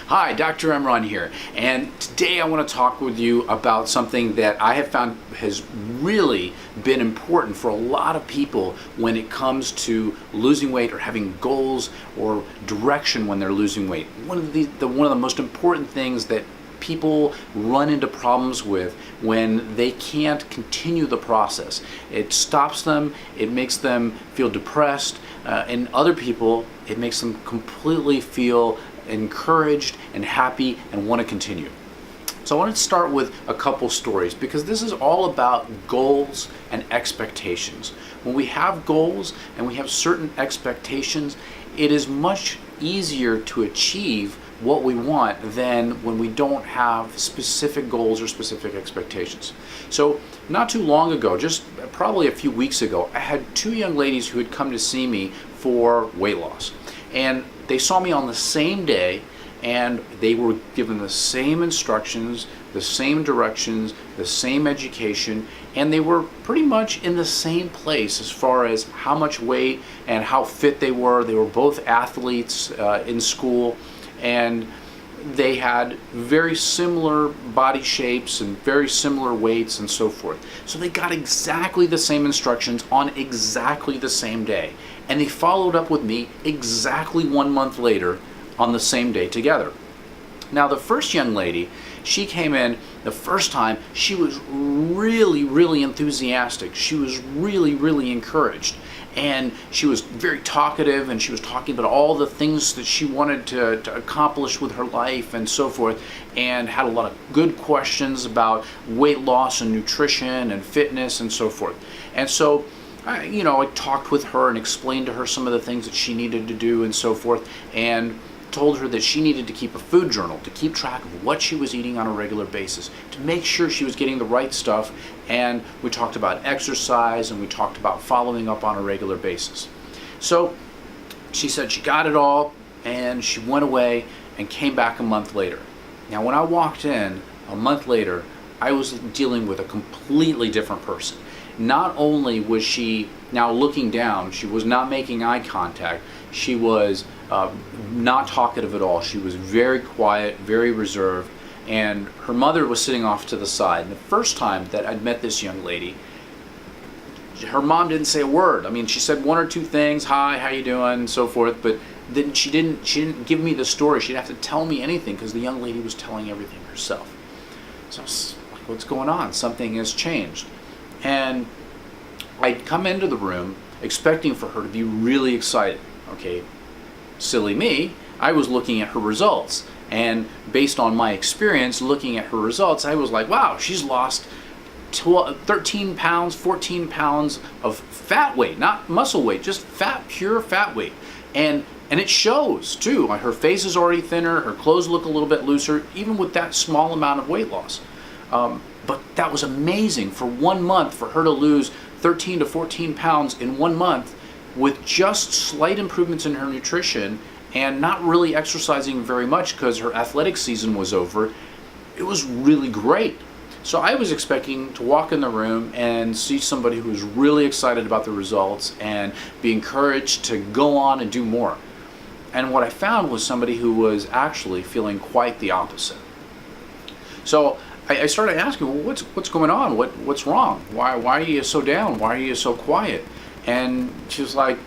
Hi, Dr. Emron here, and today I want to talk with you about something that I have found has really been important for a lot of people when it comes to losing weight or having goals or direction when they're losing weight. One of the most important things that people run into problems with when they can't continue the process. It stops them, it makes them feel depressed, and other people, it makes them completely feel encouraged and happy and want to continue. So I want to start with a couple stories because this is all about goals and expectations. When we have goals and we have certain expectations, it is much easier to achieve what we want than when we don't have specific goals or specific expectations. So not too long ago, just probably a few weeks ago, I had two young ladies who had come to see me for weight loss. And they saw me on the same day, and they were given the same instructions, the same directions, the same education, and they were pretty much in the same place as far as how much weight and how fit they were. They were both athletes in school, and they had very similar body shapes and very similar weights and so forth. So they got exactly the same instructions on exactly the same day. And they followed up with me exactly 1 month later on the same day together. Now the first young lady, she came in the first time, she was really enthusiastic. She was really encouraged. And she was very talkative, and she was talking about all the things that she wanted to accomplish with her life and so forth, and had a lot of good questions about weight loss and nutrition and fitness and so forth. And so I talked with her and explained to her some of the things that she needed to do and so forth, and told her that she needed to keep a food journal to keep track of what she was eating on a regular basis, to make sure she was getting the right stuff. And we talked about exercise, and we talked about following up on a regular basis. So she said she got it all, and she went away and came back a month later. Now when I walked in a month later, I was dealing with a completely different person. Not only was she now looking down, she was not making eye contact, she was not talkative at all. She was very quiet, very reserved, and her mother was sitting off to the side. And the first time that I'd met this young lady, her mom didn't say a word. I mean, she said one or two things, hi, how you doing, and so forth, but then she didn't give me the story. She'd have to tell me anything because the young lady was telling everything herself. So I was like, what's going on? Something has changed. And I'd come into the room expecting for her to be really excited. Okay, silly me, I was looking at her results, and based on my experience looking at her results, I was like, wow, she's lost 13 pounds, 14 pounds of fat weight, not muscle weight, just fat, pure fat weight. And it shows too. Her face is already thinner, her clothes look a little bit looser, even with that small amount of weight loss. But that was amazing for 1 month for her to lose 13 to 14 pounds in 1 month with just slight improvements in her nutrition and not really exercising very much because her athletic season was over. It was really great. So I was expecting to walk in the room and see somebody who was really excited about the results and be encouraged to go on and do more. And what I found was somebody who was actually feeling quite the opposite. So I started asking, well, what's going on? What's wrong? Why are you so down? Why are you so quiet? And she was like,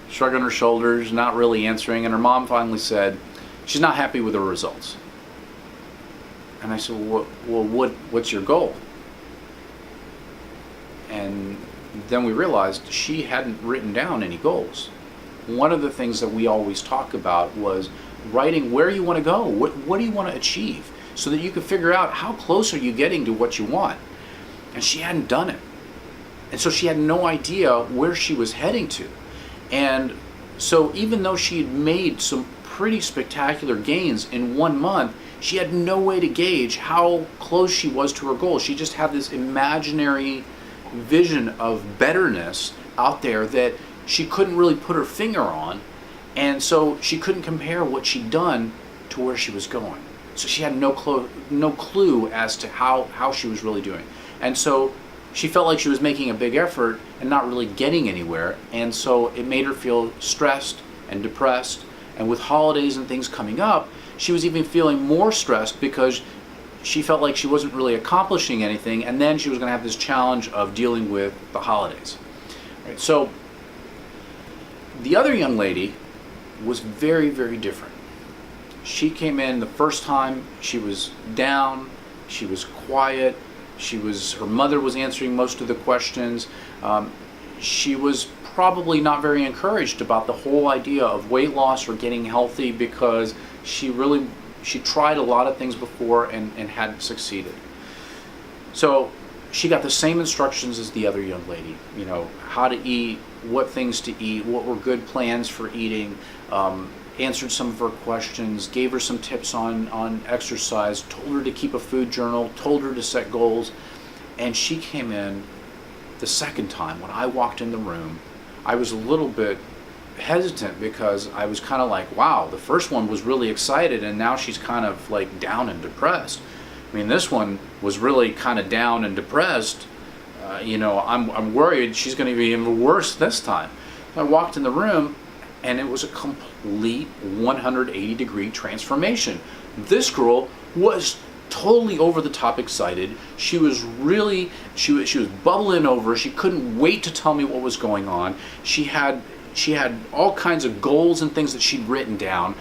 shrugging her shoulders, not really answering. And her mom finally said, she's not happy with her results. And I said, well, what's your goal? And then we realized she hadn't written down any goals. One of the things that we always talk about was writing where you want to go. What do you want to achieve? So that you can figure out how close are you getting to what you want. And she hadn't done it. And so she had no idea where she was heading to. And so even though she had made some pretty spectacular gains in 1 month, she had no way to gauge how close she was to her goal. She just had this imaginary vision of betterness out there that she couldn't really put her finger on. And so she couldn't compare what she'd done to where she was going. So she had no clue as to how she was really doing. And so she felt like she was making a big effort and not really getting anywhere. And so it made her feel stressed and depressed And with holidays and things coming up, she was even feeling more stressed because she felt like she wasn't really accomplishing anything, and then she was going to have this challenge of dealing with the holidays. Right, so the other young lady was very, very different. She came in the first time, she was down, she was quiet, her mother was answering most of the questions. She was probably not very encouraged about the whole idea of weight loss or getting healthy, because she tried a lot of things before and hadn't succeeded. So she got the same instructions as the other young lady, how to eat, what things to eat, what were good plans for eating, answered some of her questions, gave her some tips on exercise, told her to keep a food journal, told her to set goals. And she came in the second time. When I walked in the room, I was a little bit hesitant, because I was kind of like, wow, the first one was really excited, and now she's kind of like down and depressed. I mean, this one was really kind of down and depressed. I'm worried she's going to be even worse this time. I walked in the room, and it was a complete 180-degree transformation. This girl was totally over the top excited. She was bubbling over. She couldn't wait to tell me what was going on. She had all kinds of goals and things that she'd written down.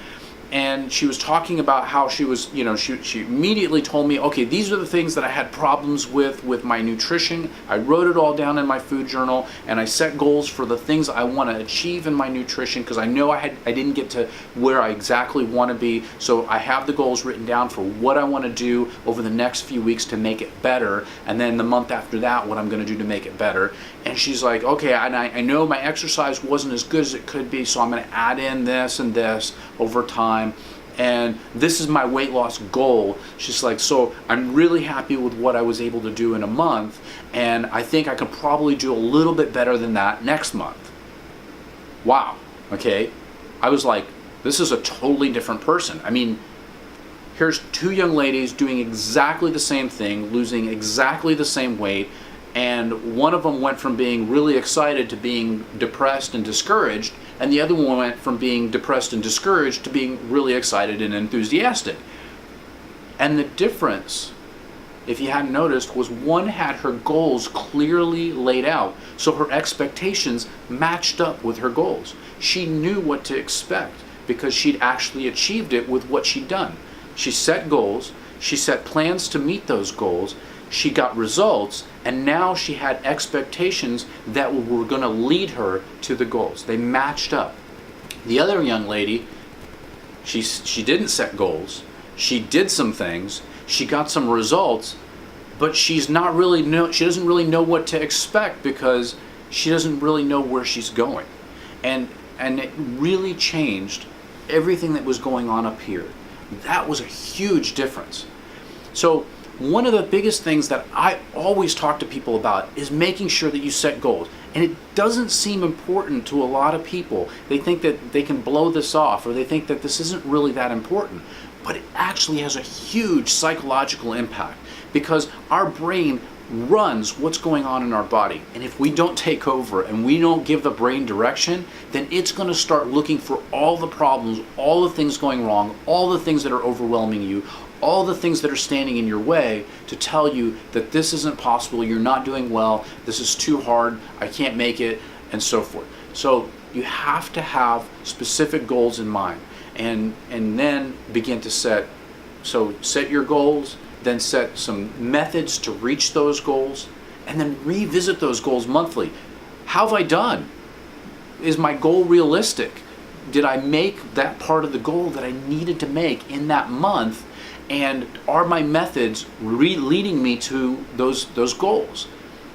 And she was talking about how she was, she immediately told me, okay, these are the things that I had problems with my nutrition. I wrote it all down in my food journal, and I set goals for the things I want to achieve in my nutrition, because I know I didn't get to where I exactly want to be. So I have the goals written down for what I want to do over the next few weeks to make it better, and then the month after that, what I'm going to do to make it better. And she's like, okay, and I know my exercise wasn't as good as it could be, so I'm going to add in this and this over time. And this is my weight loss goal. She's like, so I'm really happy with what I was able to do in a month, and I think I could probably do a little bit better than that next month. Wow, okay. I was like, this is a totally different person. I mean, here's two young ladies doing exactly the same thing, losing exactly the same weight, and one of them went from being really excited to being depressed and discouraged, and the other one went from being depressed and discouraged to being really excited and enthusiastic. And the difference, if you hadn't noticed, was one had her goals clearly laid out, so her expectations matched up with her goals. She knew what to expect because she'd actually achieved it with what she'd done. She set goals, she set plans to meet those goals, she got results, and now she had expectations that were going to lead her to the goals. They matched up. The other young lady, she didn't set goals. She did some things. She got some results, but she doesn't really know what to expect, because she doesn't really know where she's going. And it really changed everything that was going on up here. That was a huge difference. So one of the biggest things that I always talk to people about is making sure that you set goals. And it doesn't seem important to a lot of people. They think that they can blow this off, or they think that this isn't really that important. But it actually has a huge psychological impact, because our brain runs what's going on in our body. And if we don't take over and we don't give the brain direction, then it's going to start looking for all the problems, all the things going wrong, all the things that are overwhelming you, all the things that are standing in your way, to tell you that this isn't possible, you're not doing well, this is too hard, I can't make it, and so forth. So you have to have specific goals in mind, and then begin to set your goals, then set some methods to reach those goals, and then revisit those goals monthly. How have I done? Is my goal realistic? Did I make that part of the goal that I needed to make in that month? And are my methods leading me to those goals?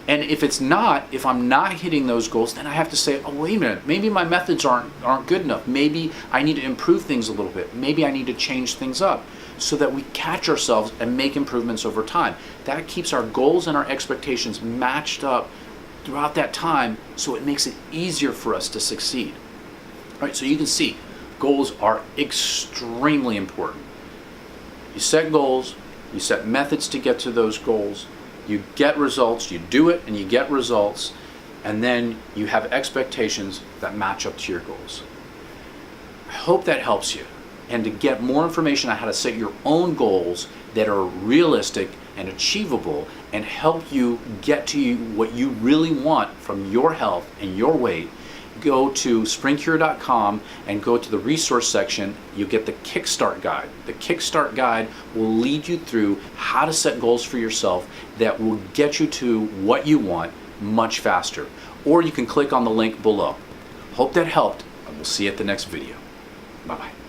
And if I'm not hitting those goals, then I have to say, oh, wait a minute, maybe my methods aren't good enough. Maybe I need to improve things a little bit. Maybe I need to change things up, so that we catch ourselves and make improvements over time. That keeps our goals and our expectations matched up throughout that time, so it makes it easier for us to succeed. All right, so you can see goals are extremely important. You set goals, you set methods to get to those goals, you get results, you do it and you get results, and then you have expectations that match up to your goals. I hope that helps you. And to get more information on how to set your own goals that are realistic and achievable and help you get to what you really want from your health and your weight, go to springcure.com and go to the resource section. You'll get the Kickstart Guide. The Kickstart Guide will lead you through how to set goals for yourself that will get you to what you want much faster. Or you can click on the link below. Hope that helped, and we'll see you at the next video. Bye-bye.